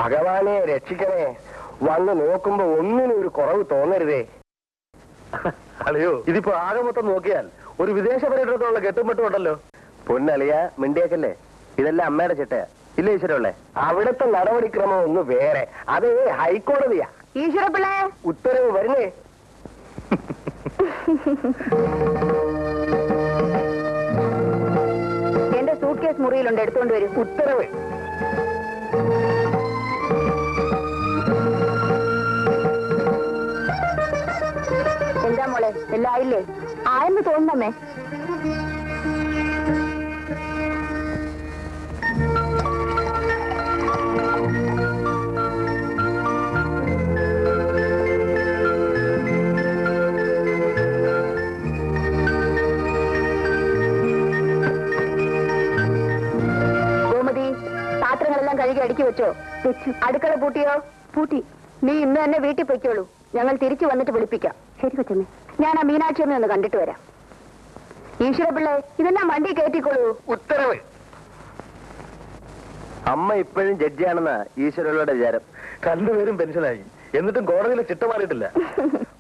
ഭഗവാനെ രക്ഷിക്കണേ. വന്ന് നോക്കുമ്പോ ഒന്നിനും ഒരു കുറവ് തോന്നരുതേ. അളിയോ, ഇതിപ്പോ ആകെ മൊത്തം നോക്കിയാൽ ഒരു വിദേശ പര്യടനത്തിനുള്ള കെട്ടുംപെട്ടും ഉണ്ടല്ലോ. പൊന്നളിയ മിണ്ടിയേക്കല്ലേ, ഇതെല്ലാം അമ്മയുടെ ചിട്ടയാ. ഇല്ല ഈശ്വരല്ലേ, അവിടുത്തെ നടപടിക്രമം ഒന്ന് വേറെ. അത് ഹൈക്കോടതിയാ. ഈശ്വരപ്പിള്ളേ, ഉത്തരവ് വരുന്നേ. എന്റെ സൂട്ട് കേസ് മുറിയിലുണ്ട്, എടുത്തോണ്ട് വരും. ഉത്തരവ്. എന്താ മോളെ, എല്ലാം ആയില്ലേ? ആയെന്ന് തോന്നുന്നമ്മേ. പാത്രങ്ങളെല്ലാം കഴുകി അടുക്കി വെച്ചോ? വെച്ചു. അടുക്കള പൂട്ടിയോ? പൂട്ടി. നീ ഇന്ന് തന്നെ വീട്ടിൽ പൊയ്ക്കോളൂ, ഞങ്ങൾ തിരിച്ചു വന്നിട്ട് വിളിപ്പിക്കാം. ശരി കൊച്ചമ്മേ. ഞാൻ ആ മീനാക്ഷിയമ്മ ഒന്ന് കണ്ടിട്ട് വരാം. ഈശ്വരപ്പിള്ളേ, ഇതെല്ലാം വണ്ടി കയറ്റിക്കോളൂ. ഉത്തരവ്. അമ്മ ഇപ്പോഴും ജഡ്ജിയാണെന്നാ ഈശ്വരയുടെ വിചാരം. രണ്ടുപേരും പെൻഷനായി, എന്നിട്ടും കോടതിയിലെ ചിട്ട മാറിയിട്ടില്ല.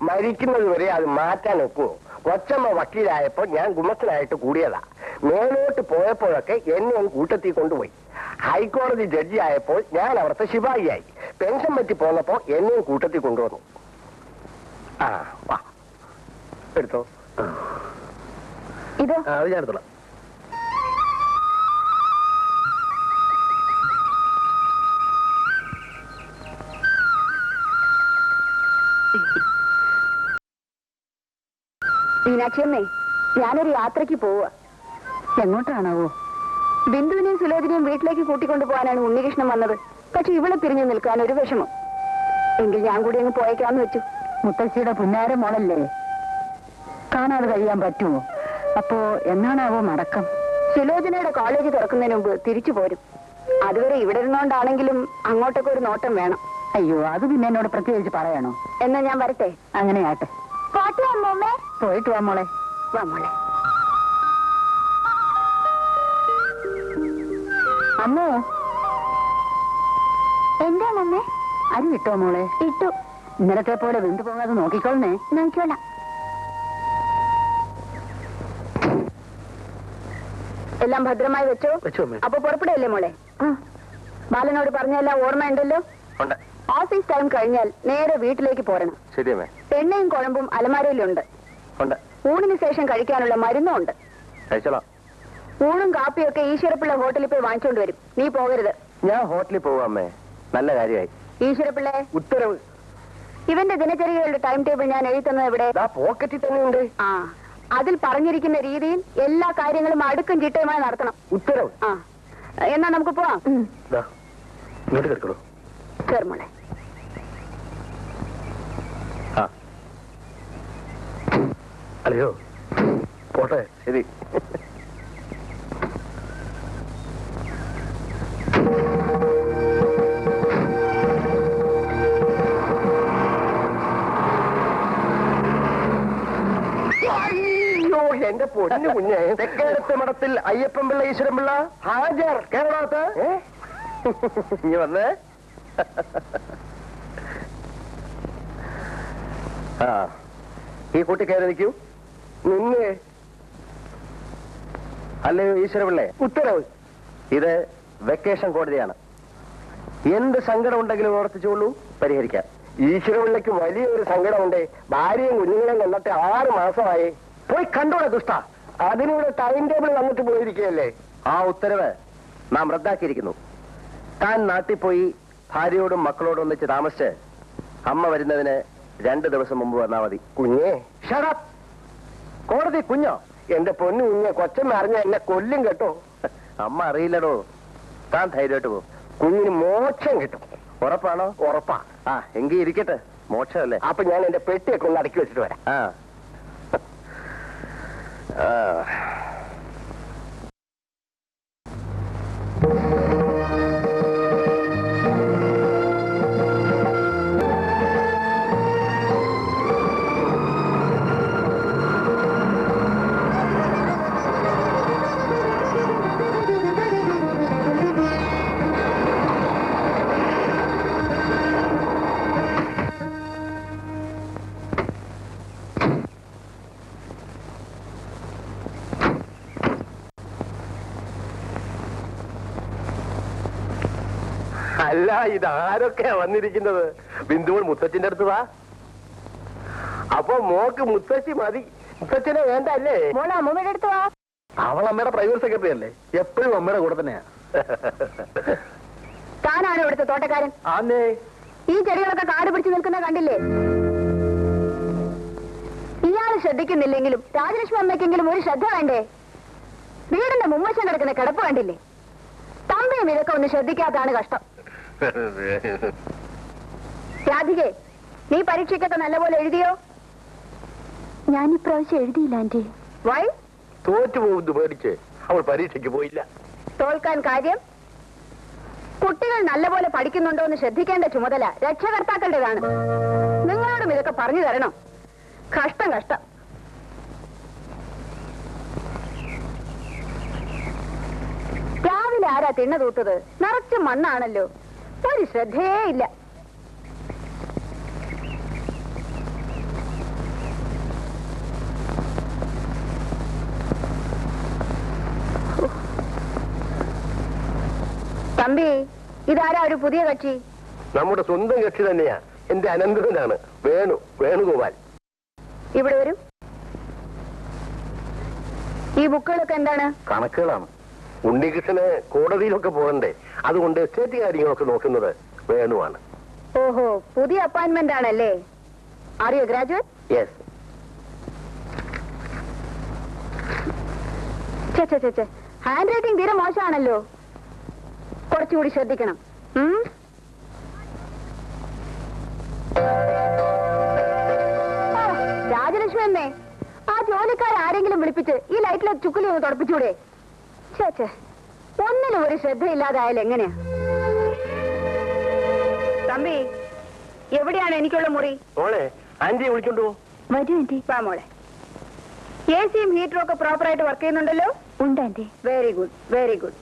മരിക്കുന്നത് വരെ അത് മാറ്റാൻ ഒക്കുവോ? കൊച്ചമ്മ വക്കീലായപ്പോ ഞാൻ ഗുമസ്തനായിട്ട് കൂടിയതാ. മേലോട്ട് പോയപ്പോഴൊക്കെ എന്നെ കൂട്ടത്തിൽ കൊണ്ടുപോയി. ഹൈക്കോടതി ജഡ്ജി ആയപ്പോൾ ഞാൻ അവിടുത്തെ ശിപായിയായി. പെൻഷൻ പറ്റി പോന്നപ്പോ എന്നെയും കൂട്ടത്തിൽ കൊണ്ടുവന്നു. ആ വാ എടുത്തോ. ഇതോ? അത് ഞാൻ എടുത്തോളാം. മീനാക്ഷിയമ്മേ, ഞാനൊരു യാത്രക്ക് പോവുക. എങ്ങോട്ടാണാവോ? ബിന്ദുവിനെയും സുലോചനയും വീട്ടിലേക്ക് കൂട്ടിക്കൊണ്ടു പോകാനാണ് ഉണ്ണികൃഷ്ണൻ വന്നത്. പക്ഷെ ഇവളെ പിരിഞ്ഞു നിൽക്കാൻ ഒരു വിഷമം. എങ്കിൽ ഞാൻ കൂടി അങ്ങ് പോയേക്കാന്ന് വെച്ചു. മുത്തശ്ശിയുടെ പുന്നാര മോളല്ലേ, കാണാതെ കഴിയാൻ പറ്റുമോ? അപ്പോ എന്നാണാവോ മടക്കം? സുലോചനയുടെ കോളേജ് തുറക്കുന്നതിന് മുമ്പ് തിരിച്ചു പോരും. അതുവരെ ഇവിടെ ഇരുന്നോണ്ടാണെങ്കിലും അങ്ങോട്ടൊക്കെ ഒരു നോട്ടം വേണം. അയ്യോ, അത് പിന്നെ എന്നോട് പ്രത്യേകിച്ച് പറയണോ? എന്നാ ഞാൻ വരട്ടെ. അങ്ങനെ ആട്ടെ. പോയിട്ട് വാ മോളെ. വാ മോളെ. അമ്മോ, എന്താണ് അമ്മേ? അരി ഇട്ടോ മോളെ? ഇട്ടു. ഇന്നലത്തെ പോലെ വെന്തു പോകാതെ നോക്കിക്കോളണേ. നോക്കിക്കോളാം. എല്ലാം ഭദ്രമായി വെച്ചോ? അപ്പൊ പുറപ്പെടല്ലേ മോളെ? ബാലനോട് പറഞ്ഞെല്ലാം ഓർമ്മയുണ്ടല്ലോ? ഓഫീസ് ടൈം കഴിഞ്ഞാൽ നേരെ വീട്ടിലേക്ക് പോരണം. ശരിയമ്മേ. എണ്ണയും കുഴമ്പും അലമാരയിലുണ്ട്. ഊണിന് ശേഷം കഴിക്കാനുള്ള മരുന്നും ഉണ്ട്. ഊണും കാപ്പിയും ഒക്കെ ഈശ്വരപ്പിള്ള ഹോട്ടലിൽ പോയി വാങ്ങിച്ചോണ്ട് വരും. നീ പോകരുത്. ഞാൻ ഹോട്ടലിൽ പോവാമേ. നല്ല കാര്യമായി. ഈശ്വരപ്പിള്ളേ, ഉത്തരവ്. ഇവന്റെ ദിനചര്യകളുടെ ടൈം ടേബിൾ ഞാൻ എഴുതി തന്നത് എവിടെ? പോക്കറ്റിൽ തന്നെ ഉണ്ട്. ആ, അതിൽ പറഞ്ഞിരിക്കുന്ന രീതിയിൽ എല്ലാ കാര്യങ്ങളും അടുക്കും ചിട്ടയുമായി നടത്തണം. ഉത്തരവ്. ആ, എന്നാ നമുക്ക് പോവാം. ചേർമോളെ. അല്ലയോ, പോട്ടെ. ശരി. എന്റെ പൊന്നു കുഞ്ഞെ, തെക്കേടത്ത് മഠത്തിൽ അയ്യപ്പൻ പിള്ള ഈശ്വരൻ പിള്ള ഹാജർ. കേരളത്ത് നീ വന്നേ. ആ, ഈ കൂട്ടി കയറി നിൽക്കൂ. നിന്നെ. അല്ലയോ ഈശ്വരപിള്ളേ, ഉത്തരവ്. ഇത് വെക്കേഷൻ കോടതിയാണ്. എന്ത് സങ്കടം ഉണ്ടെങ്കിലും ഓർത്തിച്ചോളൂ, പരിഹരിക്കാം. ഈശ്വരപിള്ളയ്ക്ക് വലിയൊരു സങ്കടമുണ്ട്. ഭാര്യയും കുഞ്ഞുങ്ങളെയും കണ്ടിട്ട് 6 മാസമായി. പോയി കണ്ടോളെ ദുഷ്ട. അതിനൂടെ ടൈം ടേബിൾ വന്നിട്ട് പോയിരിക്കുകയല്ലേ. ആ ഉത്തരവ് നാം റദ്ദാക്കിയിരിക്കുന്നു. താൻ നാട്ടിൽ പോയി ഭാര്യയോടും മക്കളോടും ഒന്നിച്ച് താമസിച്ച് അമ്മ വരുന്നതിന് 2 ദിവസം മുമ്പ് വന്നാൽ മതി. കുഞ്ഞേ, ഷടപ്പ്. കോടതി കുഞ്ഞോ? എന്റെ പൊന്നു കുഞ്ഞെ, കൊച്ചമ്മ അറിഞ്ഞ എന്നെ കൊല്ലും കേട്ടോ. അമ്മ അറിയില്ലടോ. താൻ ധൈര്യമായിട്ട് പോ. കുഞ്ഞിന് മോക്ഷം കിട്ടും. ഉറപ്പാണോ? ഉറപ്പാ. ആ, എങ്കിൽ ഇരിക്കട്ടെ. മോക്ഷമല്ലേ. അപ്പൊ ഞാൻ എന്റെ പെട്ടിയൊക്കെ ഒന്ന് അടക്കി വെച്ചിട്ട് വരാം. ആ. ഇതാരൊക്കെയാ വന്നിരിക്കുന്നത്? ബിന്ദുവോൾ മുത്തച്ഛന്റെ അടുത്ത് വാ. അപ്പൊ മോക്ക് മുത്തച്ഛി മതി, മുത്തച്ഛനെ വേണ്ട അല്ലേ? മോളെ അമ്മൂമ്മയുടെ അടുത്ത് വാ. അവൾ അമ്മയുടെ പ്രൈവറ്റ് സെക്രട്ടറി അല്ലേ, എപ്പോഴും അമ്മയുടെ കൂടെ തന്നെയാ. താനാണ് ഇവിടുത്തെ തോട്ടക്കാരൻ? ആന്നേ. ഈ ചെടികളൊക്കെ കാട് പിടിച്ച് നിൽക്കുന്ന കണ്ടില്ലേ? ഇയാള് ശ്രദ്ധിക്കുന്നില്ലെങ്കിലും രാജലക്ഷ്മി അമ്മയ്ക്കെങ്കിലും ഒരു ശ്രദ്ധ വേണ്ടേ? വീടിന്റെ മുമ്മശം കിടക്കുന്ന കിടപ്പ് കണ്ടില്ലേ? തമ്പയും ഇതൊക്കെ ഒന്ന് ശ്രദ്ധിക്കാത്തതാണ് കഷ്ടം. രാധികേ, നീ പരീക്ഷയ്ക്കൊക്കെ നല്ലപോലെ എഴുതിയോ? ഞാൻ ഇപ്രാവശ്യം എഴുതിയില്ല ആന്റി. വൈ? തോറ്റു പോകുന്നു പേടിച്ച് അവൾ പരീക്ഷയ്ക്ക് പോയില്ല. തോൽക്കാൻ കാര്യം? കുട്ടികൾ നല്ലപോലെ പഠിക്കുന്നുണ്ടോ എന്ന് ശ്രദ്ധിക്കേണ്ട ചുമതല രക്ഷകർത്താക്കളുടേതാണ്. നിങ്ങളോടും ഇതൊക്കെ പറഞ്ഞു തരണം. കഷ്ടം കഷ്ടം. രാവിലെ ആരാ തിണ്ണ തൂത്തത്? നിറച്ച് മണ്ണാണല്ലോ, ഒരു ശ്രദ്ധയേ ഇല്ല. തമ്പി, ഇതാരാ ഒരു പുതിയ കക്ഷി? നമ്മുടെ സ്വന്തം കക്ഷി തന്നെയാ, എന്റെ അനന്തരനാണ്. വേണുഗോപാൽ. ഇവിടെ വരൂ. ഈ ബുക്കുകളൊക്കെ എന്താണ്? കണക്കുകളാണ്. ഉണ്ണികൃഷ്ണന് കോടതിയിലൊക്കെ പോകണ്ടേ, അതുകൊണ്ട് എസ്റ്റേറ്റ് കാര്യങ്ങളൊക്കെ നോക്കുന്നത് വേണുവാണ്. ഓഹോ, പുതിയ അപ്പോയിന്റ്മെന്റ് ആണല്ലേ? Are you graduate? Yes. Hand writing തീരെ മോശമാണല്ലോ, കുറച്ചുകൂടി ശ്രദ്ധിക്കണം. രാജലക്ഷ്മി അമ്മേ, ആ ജോലിക്കാരെങ്കിലും വിളിപ്പിച്ച് ഈ ലൈറ്റിലെ ചുക്കുലി ഒന്ന് തുടപ്പിച്ചൂടെ? ചേച്ചേ, ഒന്നിനും ഒരു ശ്രദ്ധയില്ലാതായാലും എങ്ങനെയാ? തമ്പി, എവിടെയാണ് എനിക്കുള്ള മുറി? മോളെ, ആന്റിയെ വിളിച്ചോണ്ടു പോ. വരൂ ആന്റി. വാ മോളെ. എസിയും ഹീറ്ററും ഒക്കെ പ്രോപ്പറായിട്ട് വർക്ക് ചെയ്യുന്നുണ്ടല്ലോ? ഉണ്ട് aunty. Very good, very good.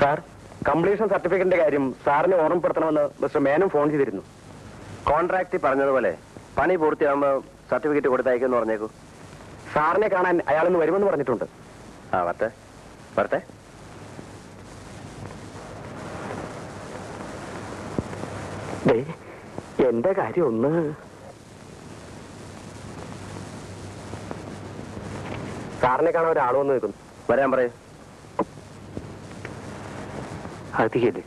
Sir, completion സർട്ടിഫിക്കറ്റിന്റെ കാര്യം സാറിനെ ഓർമ്മപ്പെടുത്തണമെന്ന് മിസ്റ്റർ മേനും ഫോൺ ചെയ്തിരുന്നു. കോൺട്രാക്ട് പറഞ്ഞതുപോലെ പണി പൂർത്തിയാകുമ്പോൾ സർട്ടിഫിക്കറ്റ് കൊടുത്തയക്കുമെന്ന് പറഞ്ഞേക്കൂ. സാറിനെ കാണാൻ അയാളൊന്ന് വരുമെന്ന് പറഞ്ഞിട്ടുണ്ട്. ആ, വരട്ടെ വരട്ടെ. എന്റെ കാര്യം ഒന്ന് സാറിനെ കാണാൻ ഒരാൾ വന്ന് നിൽക്കുന്നു. വരാൻ പറയൂ. അധികല്ലേ?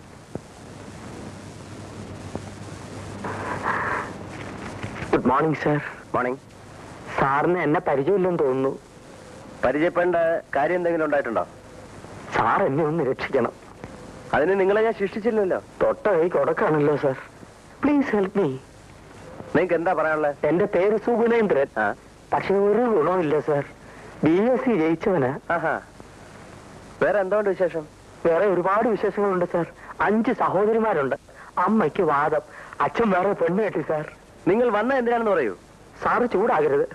Good morning sir. മോർണിംഗ്. സാറിന് എന്നെ പരിചയമില്ലെന്ന് തോന്നുന്നു. പരിചയപ്പെടേണ്ട കാര്യം എന്തെങ്കിലും ഉണ്ടായിട്ടുണ്ടോ? സാർ എന്നെ ഒന്ന് രക്ഷിക്കണം. അതിന് നിങ്ങളെ ഞാൻ ശിക്ഷിച്ചില്ലല്ലോ. തൊട്ട കൈ കൊടുക്കാണല്ലോ സാർ. Please help me. നിങ്ങൾക്ക് എന്താ പറയാനുള്ളത്? എന്റെ പേര് സുഗുണേന്ദ്രൻ. പക്ഷെ ഒരു ഗുണമില്ല സാർ. BSc ജയിച്ചവനാ. വേറെ എന്തുകൊണ്ട് വിശേഷം? വേറെ ഒരുപാട് വിശേഷങ്ങളുണ്ട് സാർ. 5 സഹോദരിമാരുണ്ട്. അമ്മയ്ക്ക് വാദം, അച്ഛൻ വേറെ പെണ്ണ് കെട്ടി സാർ. നിങ്ങൾ വന്ന എന്തിനാണെന്ന് പറയൂ. സാറ് ചൂടാകരുത്.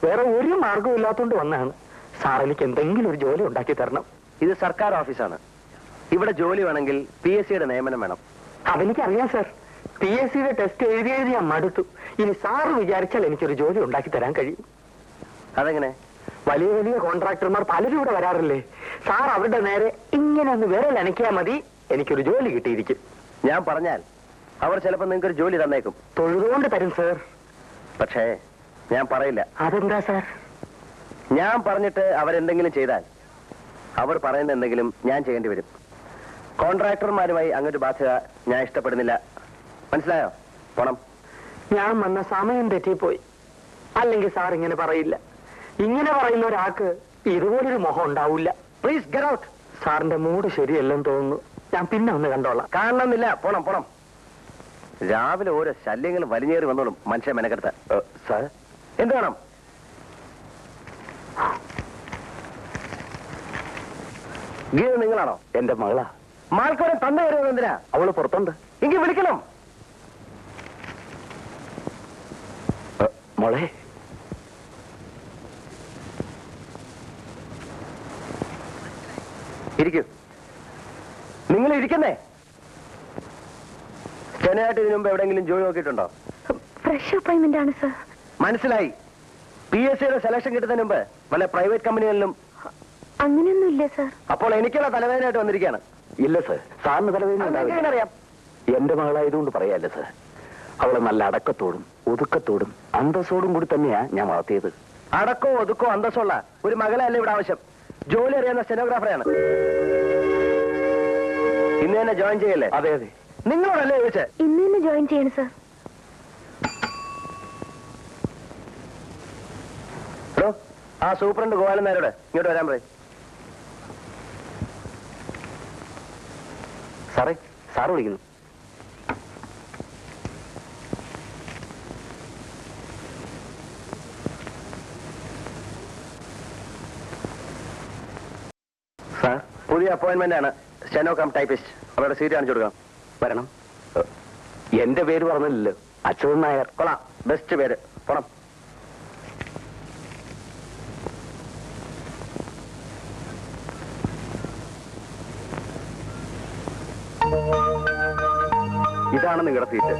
വേറെ ഒരു മാർഗവും ഇല്ലാത്തോണ്ട് വന്നതാണ്. സാർ എനിക്ക് എന്തെങ്കിലും ഒരു ജോലി ഉണ്ടാക്കി തരണം. ഇത് സർക്കാർ ഓഫീസാണ്. ഇവിടെ ജോലി വേണമെങ്കിൽ PSCയുടെ നിയമനം വേണം. അതെനിക്കറിയാം സാർ. PSCയുടെ ടെസ്റ്റ് എഴുതി ഞാൻ മടുത്തു. ഇനി സാറ് വിചാരിച്ചാൽ എനിക്കൊരു ജോലി ഉണ്ടാക്കി തരാൻ കഴിയും. അതെങ്ങനെ? വലിയ വലിയ കോൺട്രാക്ടർമാർ പലരും ഇവിടെ വരാറില്ലേ? സാർ അവരുടെ നേരെ ഇങ്ങനെ ഒന്ന് വിരൽ അനക്കിയാൽ മതി, എനിക്കൊരു ജോലി കിട്ടിയിരിക്കും. ഞാൻ പറഞ്ഞാൽ അവർ ചിലപ്പോൾ നിങ്ങൾക്കൊരു ജോലി തന്നേക്കും. തൊഴുതുകൊണ്ട് തരും സാർ. പക്ഷേ ഞാൻ പറയില്ല. അതെന്താ സാർ? ഞാൻ പറഞ്ഞിട്ട് അവരെന്തെങ്കിലും ചെയ്താൽ അവർ പറയുന്ന എന്തെങ്കിലും ഞാൻ ചെയ്യേണ്ടി വരും. കോൺട്രാക്ടർമാരുമായി അങ്ങൊരു ബാധ്യത ഞാൻ ഇഷ്ടപ്പെടുന്നില്ല. മനസ്സിലായോ? പോണം. ഞാൻ വന്ന സമയം തെറ്റിപ്പോയി. അല്ലെങ്കിൽ സാർ ഇങ്ങനെ പറയില്ല. ഇങ്ങനെ പറയുന്ന ഒരാൾക്ക് ഇതുപോലൊരു മോഹം ഉണ്ടാവില്ല. Please get out. സാറിന്റെ മൂഡ് ശരിയല്ലെന്ന് തോന്നുന്നു. ഞാൻ പിന്നെ ഒന്ന് കണ്ടോളാം. കാണണമെന്നില്ല. പോണം പോണം. രാവിലെ ഓരോ ശല്യങ്ങൾ വലിഞ്ഞേറി വന്നോളും മനുഷ്യ മെനക്കെടുത്ത. സാർ, എന്ത് വേണം? ഗീത നിങ്ങളാണോ? എന്റെ മകളാ. മാൾക്കോടെ തന്നു വരുന്നത് എന്തിനാ? അവള് പുറത്തുണ്ട്. എങ്കിൽ വിളിക്കണം. മോളെ, ഇരിക്കൂ. നിങ്ങൾ ഇരിക്കുന്നേ. സ്റ്റെനോയായിട്ട് ഇതിനു മുമ്പ് എവിടെയെങ്കിലും ജോലി നോക്കിയിട്ടുണ്ടോ? ഫ്രഷ് അപ്പോയിന്റ്മെന്റ് ആണ് സർ. മനസ്സിലായി. PSCയുടെ സെലക്ഷൻ കിട്ടുന്നതിന് മുമ്പ് വല്ല പ്രൈവറ്റ് കമ്പനികളിലും? അങ്ങനെയൊന്നും ഇല്ല സർ. അപ്പോൾ എനിക്കുള്ള തലവേദനയായിട്ട് വന്നിരിക്കുകയാണ്. ഇല്ല സർ, സാറിന് തലവേദന അറിയാം. എന്റെ മകളായതുകൊണ്ട് പറയാല്ല സർ. അവളെ നല്ല അടക്കത്തോടും ഒതുക്കത്തോടും അന്തസ്സോടും കൂടി തന്നെയാ ഞാൻ വളർത്തിയത്. അടക്കോ ഒതുക്കോ അന്തസ്സുള്ള ഒരു മകളെ അല്ല ഇവിടെ ആവശ്യം. ജോലി അറിയാവുന്ന സ്റ്റെനോഗ്രാഫറെയാണ്. ഇന്ന് തന്നെ ജോയിൻ ചെയ്യല്ലേ? അതെ അതെ. നിങ്ങളോടല്ലേ ചോദിച്ചേ? ഇന്ന് തന്നെ ജോയിൻ ചെയ്യണം സർ. ഹലോ, ആ സൂപ്രണ്ട് ഗോപാലൻ നായരോട് ഇങ്ങോട്ട് വരാൻ പറയും. സാറേ, സാറ് വിളിക്കുന്നു. സാർ, പുതിയ അപ്പോയിന്റ്മെന്റ് ആണ്. Steno cum typist. അവരുടെ സീറ്റ് കാണിച്ചു കൊടുക്കാം. വരണം. എന്റെ പേര് പറഞ്ഞില്ലല്ലോ. അച്യുതൻ നായർ. കൊള്ളാം, ബെസ്റ്റ് പേര്. പോണം. ഇതാണ് നിങ്ങളുടെ സീറ്റ്.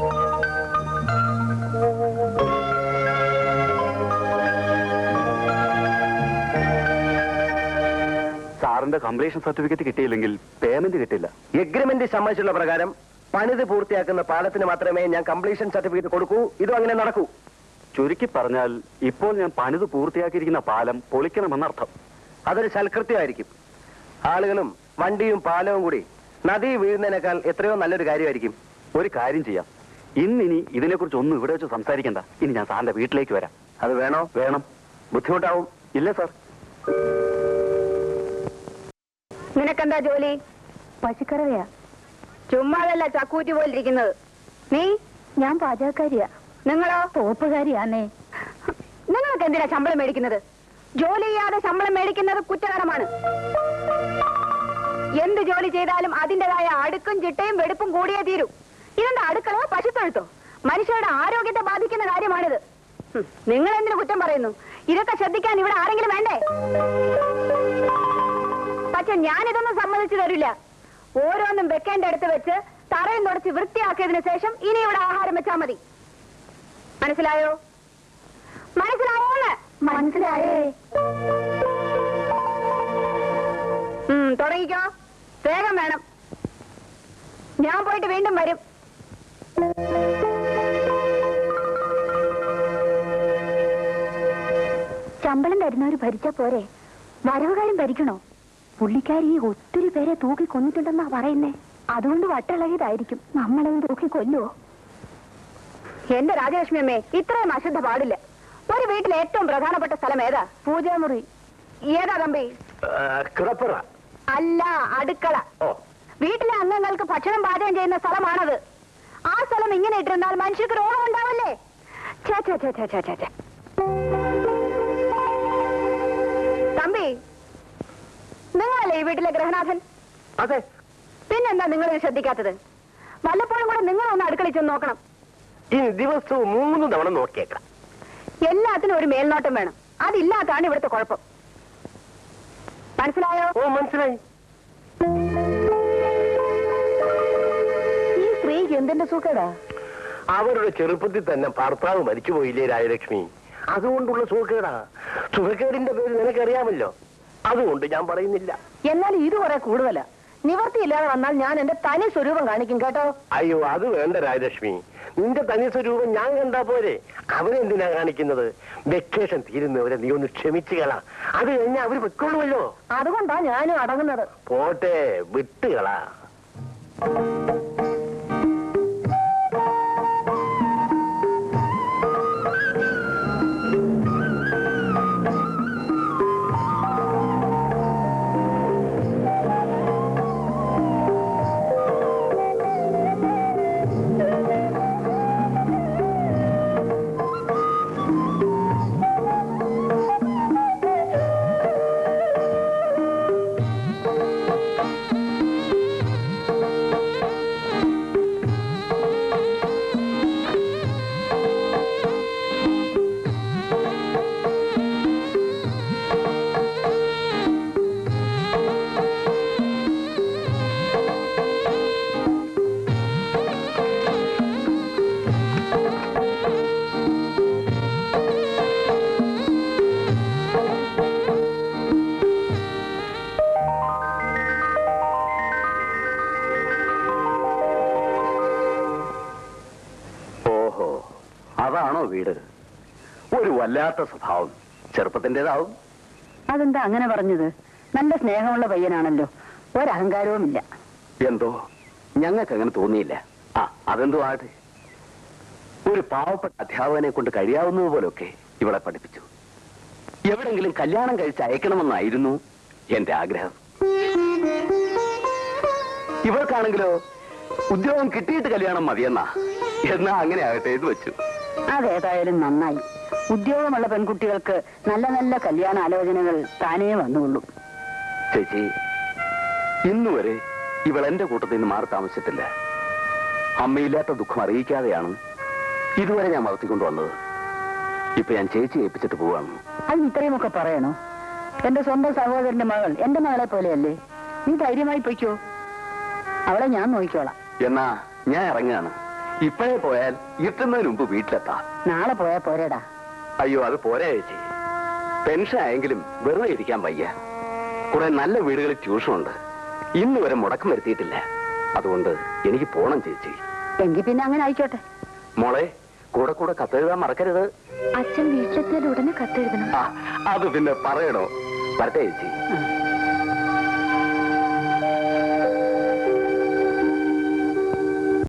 സാറിന്റെ കംപ്ലീഷൻ സർട്ടിഫിക്കറ്റ് കിട്ടിയില്ലെങ്കിൽ പേയ്മെന്റ് കിട്ടില്ല. എഗ്രിമെന്റ് സമ്മതിച്ചുള്ള പ്രകാരം പണിത് പൂർത്തിയാക്കുന്ന പാലത്തിന് മാത്രമേ ഞാൻ കംപ്ലീഷൻ സർട്ടിഫിക്കറ്റ് കൊടുക്കൂ. ഇതും അങ്ങനെ നടക്കൂ. ചുരുക്കി പറഞ്ഞാൽ ഇപ്പോൾ ഞാൻ പണിത് പൂർത്തിയാക്കിയിരിക്കുന്ന പാലം പൊളിക്കണമെന്നർത്ഥം. അതൊരു സൽകൃത്യമായിരിക്കും. ആളുകളും വണ്ടിയും പാലവും കൂടി നദി വീഴുന്നതിനേക്കാൾ എത്രയോ നല്ലൊരു കാര്യമായിരിക്കും. ഒരു കാര്യം ചെയ്യാം, ഇന്നിനി ഇതിനെക്കുറിച്ച് ഒന്നും ഇവിടെ വെച്ച് സംസാരിക്കണ്ട. ഇനി ഞാൻ സാറിന്റെ വീട്ടിലേക്ക് വരാം. അത് വേണോ? വേണം. ബുദ്ധിമുട്ടാവും? ഇല്ല സാർ. നിനക്കെന്താ ജോലി? പശുക്കറവയാ. ചുമ്മാതല്ല ചക്കൂറ്റി പോലിരിക്കുന്നത്. നീ? ഞാൻ പാചകക്കാരിയാ. നിങ്ങളോ? തോപ്പുകാരിയാന്നേ. നിങ്ങൾക്ക് എന്തിനാ ശമ്പളം മേടിക്കുന്നത്? ജോലി ചെയ്യാതെ ശമ്പളം മേടിക്കുന്നത് കുറ്റകരമാണ്. എന്ത് ജോലി ചെയ്താലും അതിൻ്റെതായ അടുക്കും ചിട്ടയും വെടുപ്പും കൂടിയേ തീരൂ. ഇതെന്താ അടുക്കളയോ പശുത്തൊഴുത്തോ? മനുഷ്യരുടെ ആരോഗ്യത്തെ ബാധിക്കുന്ന കാര്യമാണിത്. നിങ്ങൾ എന്തിനു കുറ്റം പറയുന്നു? ഇതൊക്കെ ശ്രദ്ധിക്കാൻ ഇവിടെ ആരെങ്കിലും വേണ്ടേ? പക്ഷെ ഞാനിതൊന്നും സമ്മതിച്ചു തരില്ല. ഓരോന്നും വെക്കേണ്ട അടുത്ത് വെച്ച് തറയും തുടച്ച് വൃത്തിയാക്കിയതിനു ശേഷം ഇനി ഇവിടെ ആഹാരം വെച്ചാൽ മതി. മനസ്സിലായോ? മനസ്സിലായോന്ന്? മനസ്സിലായേ. തുടങ്ങിക്കോ. വേഗം വേണം. ഞാൻ പോയിട്ട് വീണ്ടും വരും. ശമ്പളം തരുന്നവര് ഭരിച്ചാ പോരെ, വരവുകാരും ഭരിക്കണോ? പുള്ളിക്കാരി ഒത്തിരി പേരെ തൂക്കി കൊന്നിട്ടുണ്ടെന്നാ പറയുന്നേ. അതുകൊണ്ട് വട്ടിളകിയതായിരിക്കും. നമ്മളത് തൂക്കി കൊല്ലുവോ? എന്റെ രാജലക്ഷ്മി അമ്മേ, ഇത്രയും അശുദ്ധ പാടില്ല. ഒരു വീട്ടിലെ ഏറ്റവും പ്രധാനപ്പെട്ട സ്ഥലം ഏതാ? പൂജാമുറി. ഏതാ തമ്പി? കിടപ്പറ അല്ല, അടുക്കള. വീട്ടിലെ അംഗങ്ങൾക്ക് ഭക്ഷണം പാചകം ചെയ്യുന്ന സ്ഥലമാണത്. ആ സ്ഥലം ഇങ്ങനെ ഇട്ടിരുന്നാൽ മനുഷ്യർക്ക് രോഗം ഉണ്ടാവില്ലേ? തമ്പി, നിങ്ങളല്ലേ ഈ വീട്ടിലെ ഗൃഹനാഥൻ? അതെ. പിന്നെന്താ നിങ്ങൾ ശ്രദ്ധിക്കാത്തത്? വല്ലപ്പോഴും കൂടെ നിങ്ങളൊന്ന് അടുക്കളയിൽ ചെന്ന് നോക്കണം. ഈ ദിവസവും 3 തവണ നോക്കിയേക്കാം. എല്ലാത്തിനും ഒരു മേൽനോട്ടം വേണം. അതില്ലാത്താണ് ഇവിടുത്തെ കുഴപ്പം. മനസ്സിലായോ? ഓ, മനസ്സിലായി. ഈ സ്ത്രീക്ക് എന്തിന്റെ സുഖടാ? അവരുടെ ചെറുപ്പത്തിൽ തന്നെ ഭർത്താവ് മരിച്ചുപോയില്ലേ രാജലക്ഷ്മി? അതുകൊണ്ടുള്ള സുഖക്കേടാ. സുഖക്കേടിന്റെ പേര് നിനക്കറിയാമല്ലോ. അതുകൊണ്ട് ഞാൻ പറയുന്നില്ല. എന്നാൽ ഇത് കുറെ കൂടുതലാ. നിവർത്തിയില്ലാതെ വന്നാൽ ഞാൻ എന്റെ തനി സ്വരൂപം കാണിക്കും കേട്ടോ. അയ്യോ, അത് വേണ്ട രാജലക്ഷ്മി. നിന്റെ തനി സ്വരൂപം ഞാൻ കണ്ടാ പോരെ. അവരെന്തിനാ കാണിക്കുന്നത്? വെക്കേഷൻ തീരുന്നവരെ നീ ഒന്ന് ക്ഷമിച്ചു കളാ. അത് കഴിഞ്ഞാൽ അവര് വെക്കൊള്ളുമല്ലോ. അതുകൊണ്ടാ ഞാനും അടങ്ങുന്നത്. പോട്ടെ, വിട്ടുകളാ. അതാണോ വീട്? ഒരു വല്ലാത്ത സ്വഭാവം, ചെറുപ്പത്തിൻ്റെതാവും. അതെന്താ അങ്ങനെ പറഞ്ഞത്? നല്ല സ്നേഹമുള്ള പയ്യനാണല്ലോ, ഒരഹങ്കാരവുമില്ല. എന്തോ ഞങ്ങൾക്ക് അങ്ങനെ തോന്നിയില്ല. അതെന്തോ ആട്ടെ, ഒരു പാവപ്പെട്ട അധ്യാപകനെ കൊണ്ട് കഴിയാവുന്നത് പോലൊക്കെ ഇവളെ പഠിപ്പിച്ചു. എവിടെങ്കിലും കല്യാണം കഴിച്ച് അയക്കണമെന്നായിരുന്നു എന്റെ ആഗ്രഹം. ഇവൾക്കാണെങ്കിലോ ഉദ്യോഗം കിട്ടിയിട്ട് കല്യാണം മതിയെന്നാ. എന്നാ അങ്ങനെ ആകട്ടെ ഇത് വെച്ചു. അതേതായാലും നന്നായി. ഉദ്യോഗമുള്ള പെൺകുട്ടികൾക്ക് നല്ല നല്ല കല്യാണ ആലോചനകൾ താനേ വന്നുള്ളൂ. ചേച്ചി, ഇന്നുവരെ ഇവൾ എന്റെ കൂട്ടത്തിൽ നിന്ന് മാറി താമസിച്ചിട്ടില്ല. അമ്മയില്ലാത്ത ദുഃഖം അറിയിക്കാതെയാണ് ഇതുവരെ ഞാൻ വളർത്തിക്കൊണ്ടുവന്നത്. ഇപ്പൊ ഞാൻ ചേച്ചി ഏൽപ്പിച്ചിട്ട് പോവാണ്. അത് ഇത്രയുമൊക്കെ പറയണോ? എന്റെ സ്വന്തം സഹോദരന്റെ മകൾ എന്റെ മകളെ പോലെയല്ലേ? നീ ധൈര്യമായി പൊയ്ക്കോ, അവളെ ഞാൻ നോക്കിക്കോളാം. എന്നാ ഞാൻ ഇറങ്ങുകയാണ്. ഇപ്പോഴേ പോയാൽ ഇരുട്ടുന്നതിന് മുമ്പ് വീട്ടിലെത്താം. നാളെ പോയാ പോരേടാ. അയ്യോ, അത് പോരാ ചേച്ചി. പെൻഷൻ ആയെങ്കിലും വെറുതെ ഇരിക്കാൻ വയ്യ. കുറെ നല്ല വീടുകളിൽ ട്യൂഷനുണ്ട്. ഇന്ന് വരെ മുടക്കം വരുത്തിയിട്ടില്ല. അതുകൊണ്ട് എനിക്ക് പോണം ചേച്ചി. എങ്കിൽ പിന്നെ അങ്ങനെ ആയിക്കോട്ടെ. മോളെ, കൂടെ കൂടെ കത്തെഴുതാൻ മറക്കരുത്. അച്ഛൻ വീട്ടിലെത്തിയാൽ ഉടനെ കത്തെഴുതണം. അത് പിന്നെ പറയണോ? വരട്ടെ ചേച്ചി.